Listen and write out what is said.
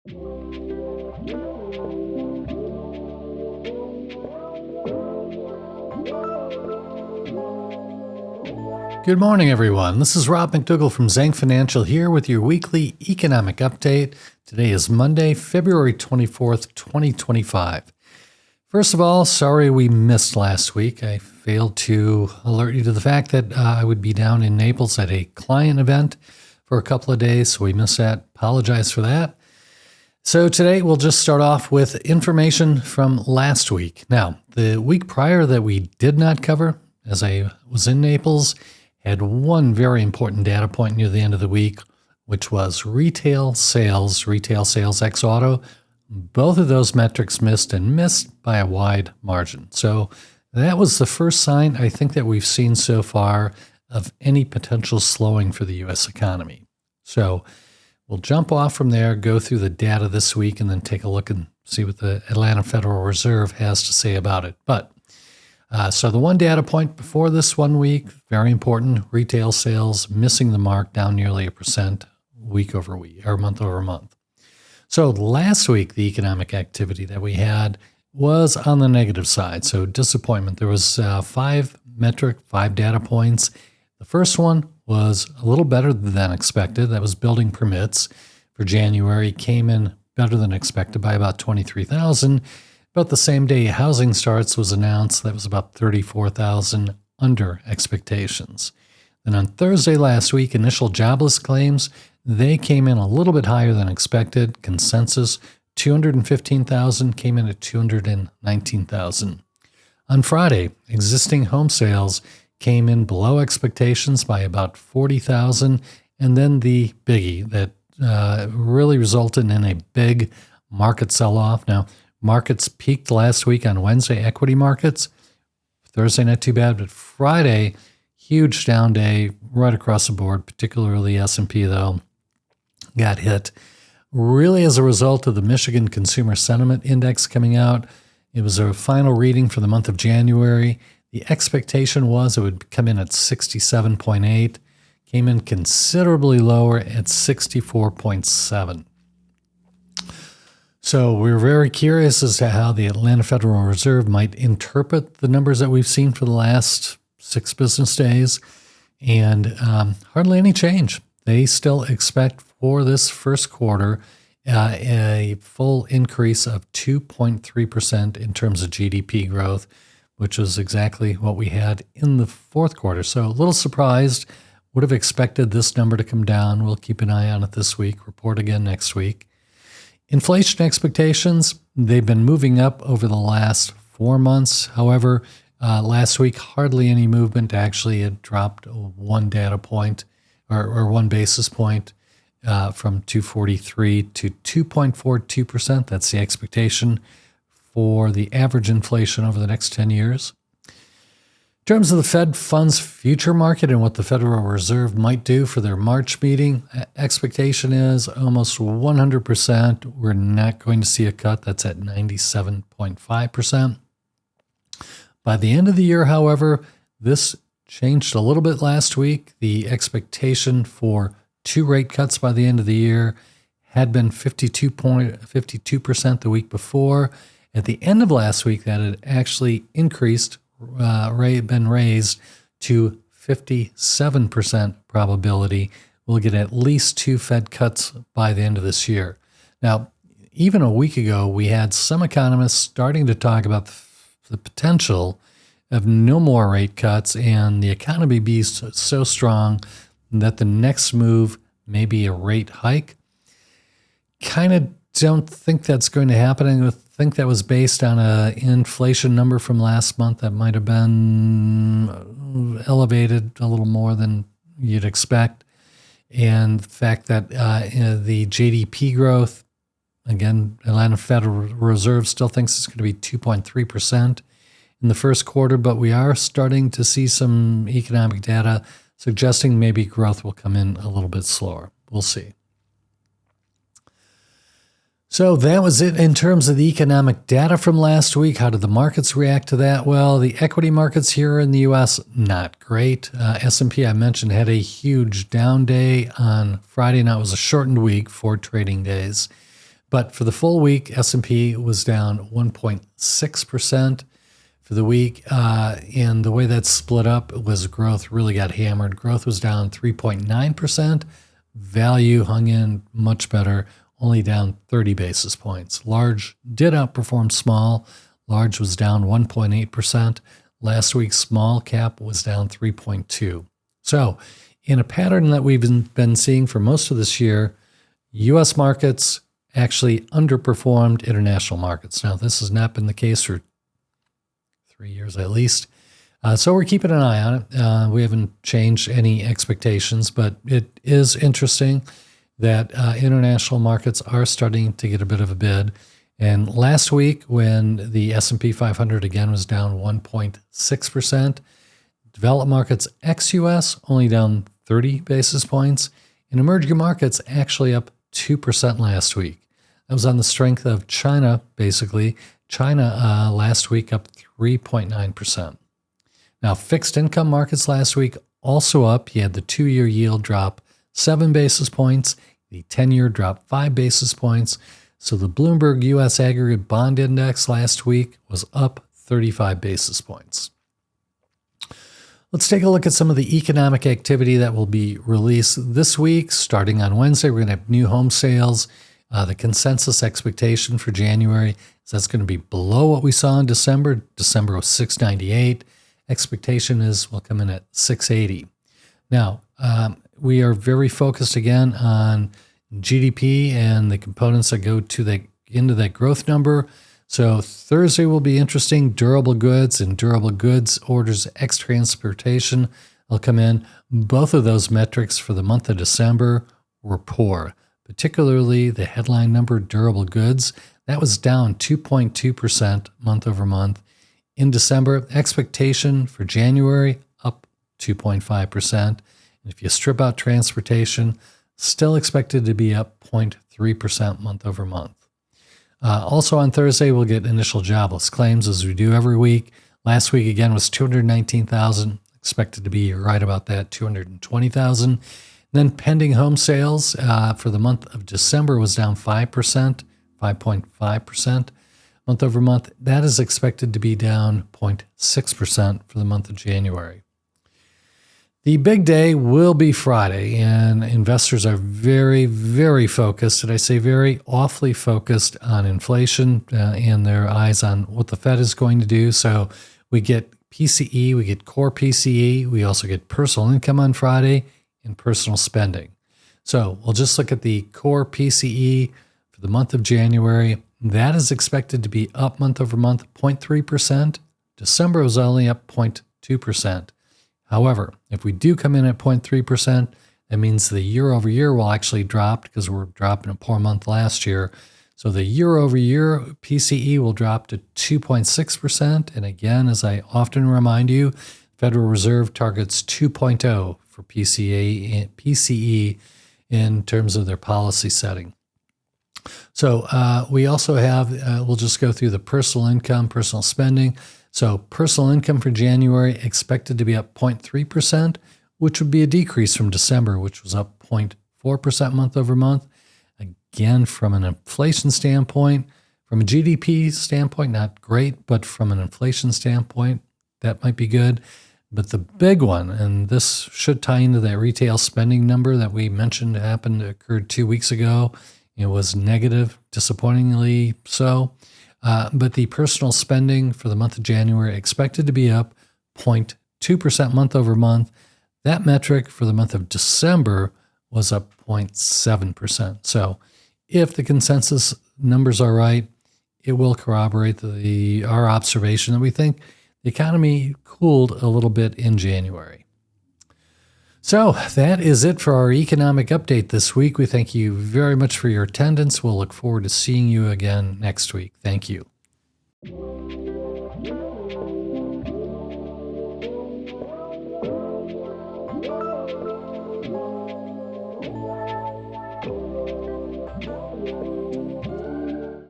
Good morning, everyone. This is Rob McDougall from Zhang Financial here with your weekly economic update. Today is Monday, February 24th, 2025. First of all, sorry we missed last week. I failed to alert you to the fact that I would be down in Naples at a client event for a couple of days, so we missed that. Apologize for that. So today we'll just start off with information from last week. Now, the week prior that we did not cover, as I was in Naples, had one very important data point near the end of the week, which was retail sales ex auto. Both of those metrics missed by a wide margin. So that was the first sign I think that we've seen so far of any potential slowing for the U.S. economy. So we'll jump off from there, go through the data this week, and then take a look and see what the Atlanta Federal Reserve has to say about it. But so the one data point before this 1 week, very important, retail sales missing the mark, down nearly 1% week over week or month over month. So last week, the economic activity that we had was on the negative side. So disappointment. There was five data points. The first one was a little better than expected. That was building permits for January, came in better than expected by about 23,000. But the same day housing starts was announced, that was about 34,000 under expectations. Then on Thursday last week, initial jobless claims, they came in a little bit higher than expected. Consensus, 215,000 came in at 219,000. On Friday, existing home sales came in below expectations by about 40,000. And then the biggie that really resulted in a big market sell-off. Now, markets peaked last week on Wednesday, equity markets. Thursday, not too bad, but Friday, huge down day right across the board, particularly S&P, though, got hit. Really as a result of the Michigan Consumer Sentiment Index coming out. It was a final reading for the month of January. The expectation was it would come in at 67.8, came in considerably lower at 64.7. So we're very curious as to how the Atlanta Federal Reserve might interpret the numbers that we've seen for the last 6 business days, and hardly any change. They still expect for this first quarter a full increase of 2.3% in terms of GDP growth, which is exactly what we had in the fourth quarter. So a little surprised, would have expected this number to come down. We'll keep an eye on it this week, report again next week. Inflation expectations, they've been moving up over the last 4 months. However, last week, hardly any movement. Actually, it dropped one data point or 1 basis point from 2.43 to 2.42%. That's the expectation for the average inflation over the next 10 years. In terms of the Fed funds future market and what the Federal Reserve might do for their March meeting, expectation is almost 100%. We're not going to see a cut. That's at 97.5%. By the end of the year, however, this changed a little bit last week. The expectation for 2 rate cuts by the end of the year had been 52% the week before. At the end of last week, that had actually increased, been raised to 57% probability we'll get at least 2 Fed cuts by the end of this year. Now, even a week ago, we had some economists starting to talk about the potential of no more rate cuts and the economy be so strong that the next move may be a rate hike. Kind of don't think that's going to happen. I think that was based on an inflation number from last month that might have been elevated a little more than you'd expect. And the fact that the GDP growth, again, Atlanta Federal Reserve still thinks it's going to be 2.3% in the first quarter, but we are starting to see some economic data suggesting maybe growth will come in a little bit slower. We'll see. So that was it in terms of the economic data from last week. How did the markets react to that? Well, the equity markets here in the U.S., not great. S&P, I mentioned, had a huge down day on Friday. Now it was a shortened week, 4 trading days. But for the full week, S&P was down 1.6% for the week. And the way that's split up was growth really got hammered. Growth was down 3.9%. Value hung in much better, only down 30 basis points. Large did outperform small. Large was down 1.8%. Last week, small cap was down 3.2%. So in a pattern that we've been seeing for most of this year, U.S. markets actually underperformed international markets. Now, this has not been the case for 3 years at least. So we're keeping an eye on it. We haven't changed any expectations, but it is interesting that international markets are starting to get a bit of a bid. And last week, when the S&P 500 again was down 1.6%, developed markets ex-US only down 30 basis points, and emerging markets actually up 2% last week. That was on the strength of China, basically. China last week up 3.9%. Now, fixed income markets last week also up. You had the 2-year yield drop 7 basis points. The 10-year dropped 5 basis points. So the Bloomberg U.S. Aggregate Bond Index last week was up 35 basis points. Let's take a look at some of the economic activity that will be released this week. Starting on Wednesday, we're going to have new home sales. The consensus expectation for January is that's going to be below what we saw in December. December was 698. Expectation is we'll come in at 680. Now, we are very focused again on GDP and the components that go to into that growth number. So Thursday will be interesting. Durable goods and durable goods orders ex transportation will come in. Both of those metrics for the month of December were poor, particularly the headline number durable goods. That was down 2.2% month over month. In December, expectation for January up 2.5%. And if you strip out transportation, still expected to be up 0.3% month over month. Also on Thursday, we'll get initial jobless claims as we do every week. Last week, again, was 219,000, expected to be right about that, 220,000. Then pending home sales for the month of December was down 5%, 5.5% month over month. That is expected to be down 0.6% for the month of January. The big day will be Friday, and investors are very, very focused, and I say very awfully focused on inflation and their eyes on what the Fed is going to do. So we get PCE, we get core PCE, we also get personal income on Friday and personal spending. So we'll just look at the core PCE for the month of January. That is expected to be up month over month, 0.3%. December was only up 0.2%. However, if we do come in at 0.3%, that means the year over year will actually drop because we're dropping a poor month last year. So the year over year PCE will drop to 2.6%. And again, as I often remind you, Federal Reserve targets 2.0 for PCE in terms of their policy setting. So we also have, we'll just go through the personal income, personal spending. So personal income for January expected to be up 0.3%, which would be a decrease from December, which was up 0.4% month over month. Again, from an inflation standpoint, from a GDP standpoint, not great, but from an inflation standpoint, that might be good. But the big one, and this should tie into that retail spending number that we mentioned occurred 2 weeks ago. It was negative, disappointingly so. But the personal spending for the month of January expected to be up 0.2% month over month. That metric for the month of December was up 0.7%. So if the consensus numbers are right, it will corroborate our observation that we think the economy cooled a little bit in January. So that is it for our economic update this week. We thank you very much for your attendance. We'll look forward to seeing you again next week. Thank you.